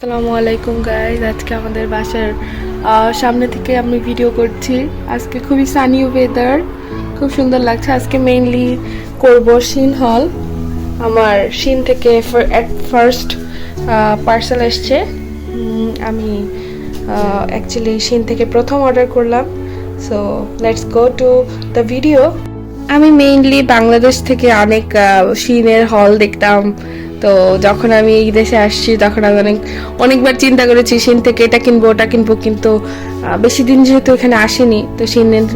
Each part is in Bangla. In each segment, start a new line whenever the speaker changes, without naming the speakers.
আসসালামু আলাইকুম গাইজ, আজকে আমাদের বাসার সামনে থেকে আমি ভিডিও করছি। আজকে খুবই সানি ওয়েদার, খুব সুন্দর লাগছে। আজকে মেইনলি করব শিন হল। আমার শিন থেকে ফার্স্ট পার্সেল এসছে। আমি অ্যাকচুয়ালি শিন থেকে প্রথম অর্ডার করলাম। So let's go to the video. আমি মেইনলি বাংলাদেশ থেকে অনেক শিনের হল দেখতাম। তো যখন আমি এই দেশে আসছি তখন আমি অনেকবার চিন্তা করেছি শিন থেকে এটা কিনবো ওটা কিনবো, কিন্তু বেশি দিন যেহেতু এখানে আসিনি তো শিনের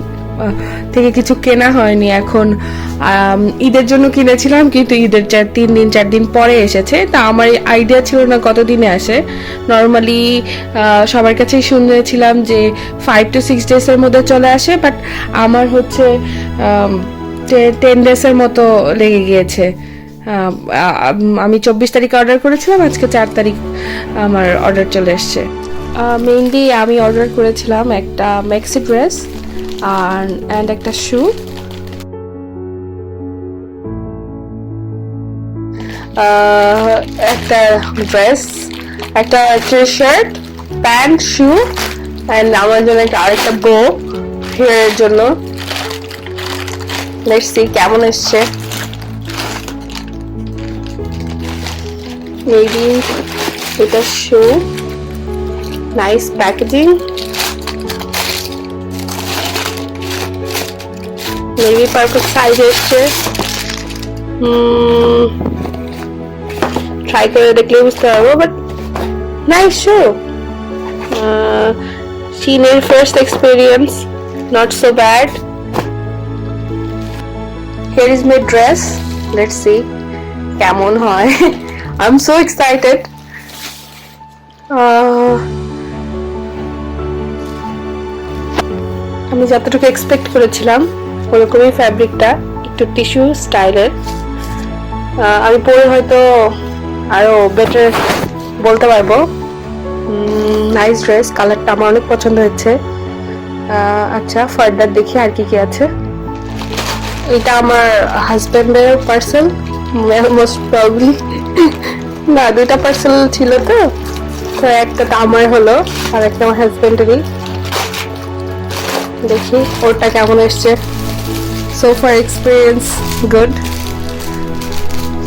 থেকে কিছু কেনা হয়নি। এখন ঈদের জন্য কিনেছিলাম, কিন্তু ঈদের 4 দিন পরে এসেছে। তা আমার আইডিয়া ছিল না কতদিনে আসে। নর্মালি সবার কাছেই শুনেছিলাম যে 5 to 6 ডেজের মধ্যে চলে আসে, বাট আমার হচ্ছে 10 ডেজের মতো লেগে গিয়েছে। আমি 24 তারিখে অর্ডার করেছিলাম, আজকে 4 তারিখ আমার অর্ডার চলে এসছে। মেইনলি আমি অর্ডার করেছিলাম একটা ম্যাক্সি ড্রেস অ্যান্ড একটা শু। একটা ড্রেস, একটা T shirt, pant, shoe and আমার জন্য আরেকটা বো হেয়ারের জন্য। লেটস সি কেমন এসছে। Maybe with a shoe, nice packaging, maybe perfect size এসছে। ট্রাই করে দেখলে বুঝতে পারবো, বাট নাইস শু। শিনের first experience, not so bad. Here is my dress, let's see কেমন হয়। I'm so excited. আমি যতটুকু এক্সপেক্ট করেছিলাম ওরকমই ফ্যাব্রিকটা, একটু টিস্যু স্টাইলের। আমি পরে হয়তো আরো বেটার বলতে পারবো। নাইস ড্রেস, কালারটা আমার অনেক পছন্দ হয়েছে। আচ্ছা, ফার্দার দেখি আর কি কি আছে। এটা আমার হাজবেন্ডের পার্সেল মোস্ট প্রবাবলি। না, দুইটা পার্সেল ছিল, তো একটা তো আমার হলো আর একটা আমার হাজবেন্ডেরই। দেখি ওরটা কেমন এসছে। So far experience good.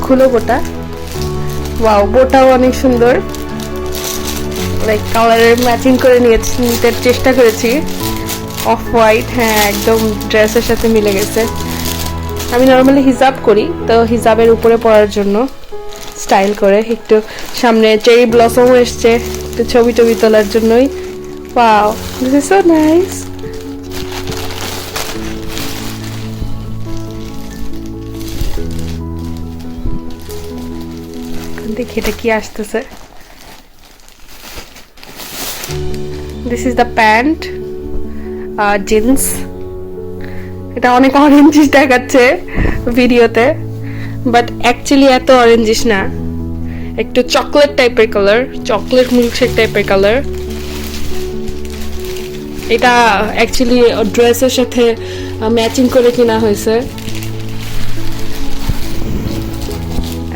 খুলো বোটা। ওয়াও, বোটাও অনেক সুন্দর, লাইক কালারের ম্যাচিং করে নিতে চেষ্টা করেছি। অফ হোয়াইট, হ্যাঁ একদম ড্রেসের সাথে মিলে গেছে। আমি নর্মালি হিজাব করি, তো হিজাবের উপরে পরার জন্য স্টাইল করে একটু সামনে চেরি ব্লসম এসছে, একটু ছবি তোলার জন্যই। Wow, this is so nice. দেখি এটা কি আসতেছে। This is the pant, jeans. এটা অনেক অরেঞ্জিশ দেখাচ্ছে ভিডিওতে, বাট অ্যাকচুয়ালি এত অরেঞ্জিশ না, একটু চকলেট টাইপের কালার, চকলেট মিল্কশেক টাইপের কালার। এটা অ্যাকচুয়ালি ড্রেসের সাথে ম্যাচিং করে কিনা হয়েছে।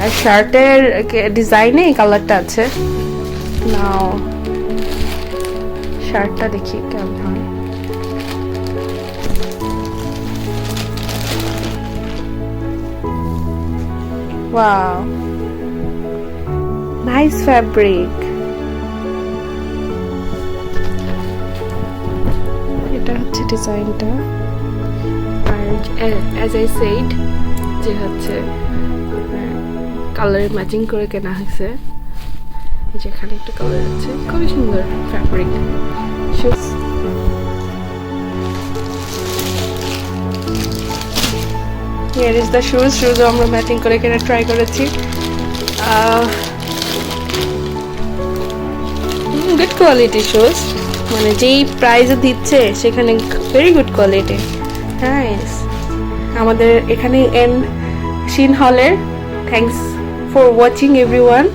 আর শার্টের ডিজাইনে এই কালারটা আছে। নাও শার্টটা দেখি কেমন হয়। Wow, nice fabric. এটা হচ্ছে ডিজাইনটা, আর as I said যে হচ্ছে কালার ম্যাচিং করে কেনা হয়েছে। যেখানে একটা কালার আছে, খুবই সুন্দর fabric. Shoes, here is the shoes. শুজও আমরা ম্যাচিং করে কেনা ট্রাই করেছি। গুড কোয়ালিটি শুজ, মানে যেই প্রাইসে দিচ্ছে সেখানে ভেরি গুড কোয়ালিটি। নাইস। আমাদের এখানে এন্ড শিন হলের। Thanks for watching everyone.